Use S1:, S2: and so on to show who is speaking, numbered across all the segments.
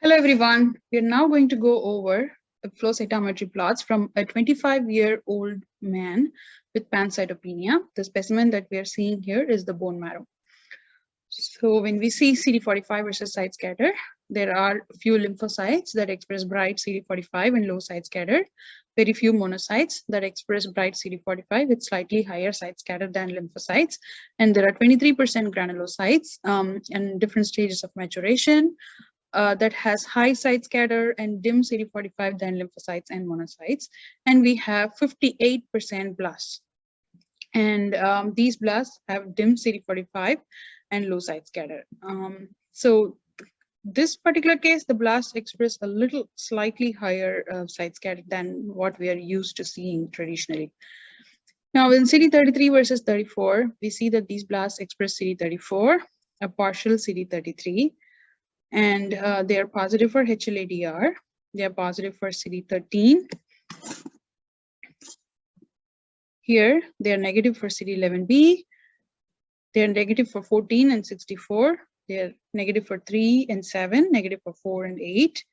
S1: Hello everyone, we are now going to go over the flow cytometry plots from a 25-year-old man with pancytopenia. The specimen that we are seeing here is the bone marrow. So when we see CD45 versus site scatter, there are few lymphocytes that express bright CD45 and low site scatter, very few monocytes that express bright CD45 with slightly higher site scatter than lymphocytes, and there are 23% granulocytes in different stages of maturation. That has high site scatter and dim CD45 than lymphocytes and monocytes. And we have 58% blasts. And these blasts have dim CD45 and low site scatter. So this particular case, the blasts express a little slightly higher site scatter than what we are used to seeing traditionally. Now in CD33 versus 34, we see that these blasts express CD34, a partial CD33, and they are positive for HLA-DR. They are positive for CD13. Here, they are negative for CD11B. They are negative for 14 and 64. They are negative for 3 and 7, negative for 4 and 8.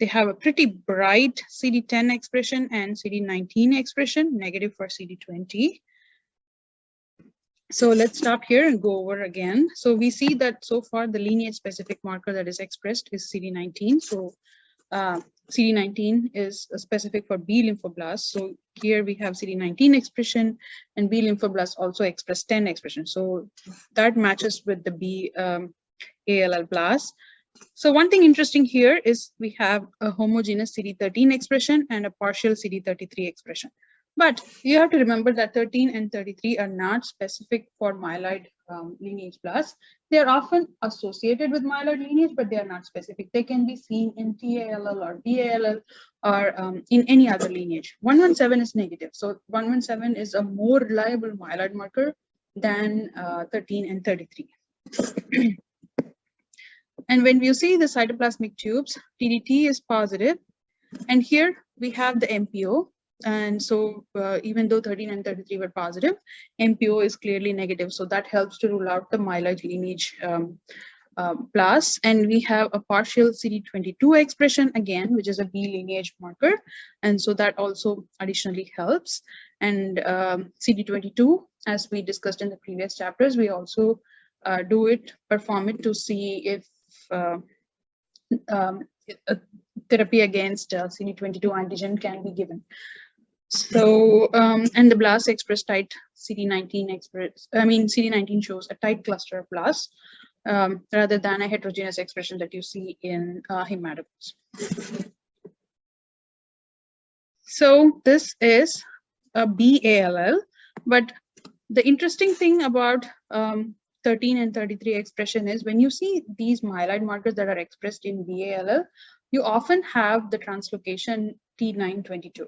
S1: They have a pretty bright CD10 expression and CD19 expression, negative for CD20. So let's stop here and go over again. So we see that so far the lineage specific marker that is expressed is CD19. So CD19 is specific for B lymphoblasts. So here we have CD19 expression and B lymphoblasts also express 10 expression. So that matches with the B ALL blasts. So one thing interesting here is we have a homogeneous CD13 expression and a partial CD33 expression. But you have to remember that 13 and 33 are not specific for myeloid lineage blasts. They are often associated with myeloid lineage, but they are not specific. They can be seen in TALL or BALL or in any other lineage. 117 is negative. So 117 is a more reliable myeloid marker than 13 and 33. And when you see the cytoplasmic tubes, TDT is positive. And here we have the MPO. And so even though 13 and 33 were positive, MPO is clearly negative. So that helps to rule out the myeloid lineage blasts. And we have a partial CD22 expression again, which is a B lineage marker. And so that also additionally helps. And CD22, as we discussed in the previous chapters, we also perform it to see if therapy against CD22 antigen can be given. So, and the blasts express tight CD19 CD19 shows a tight cluster of blasts rather than a heterogeneous expression that you see in hematopoiesis. So this is a BALL, but the interesting thing about 13 and 33 expression is when you see these myeloid markers that are expressed in BALL, you often have the translocation T922.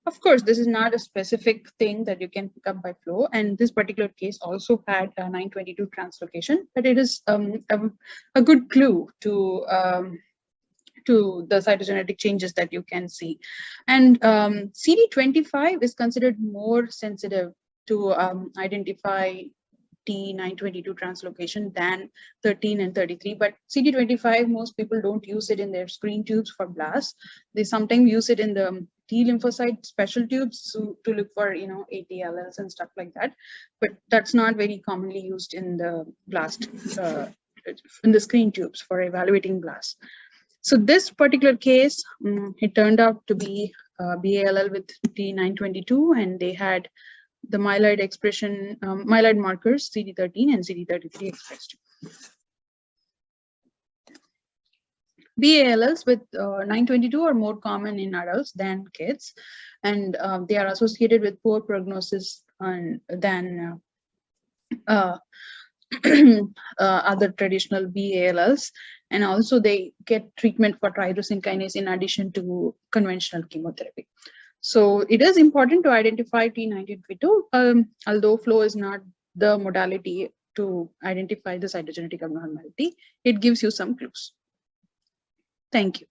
S1: Of course, this is not a specific thing that you can pick up by flow, and this particular case also had a 922 translocation, but it is a good clue to the cytogenetic changes that you can see. And CD25 is considered more sensitive to identify T922 translocation than 13 and 33, but CD25, most people don't use it in their screen tubes for blasts. They sometimes use it in the T lymphocyte special tubes to look for, ATLLs and stuff like that, but that's not very commonly used in the blast, in the screen tubes for evaluating blasts. So this particular case, it turned out to be BALL with T922, and they had the myeloid expression, myeloid markers, CD13 and CD33 expressed. BALLs with 922 are more common in adults than kids, and they are associated with poor prognosis than other traditional BALLs, and also they get treatment for tyrosine kinase in addition to conventional chemotherapy. So it is important to identify T922, although flow is not the modality to identify the cytogenetic abnormality. It gives you some clues. Thank you.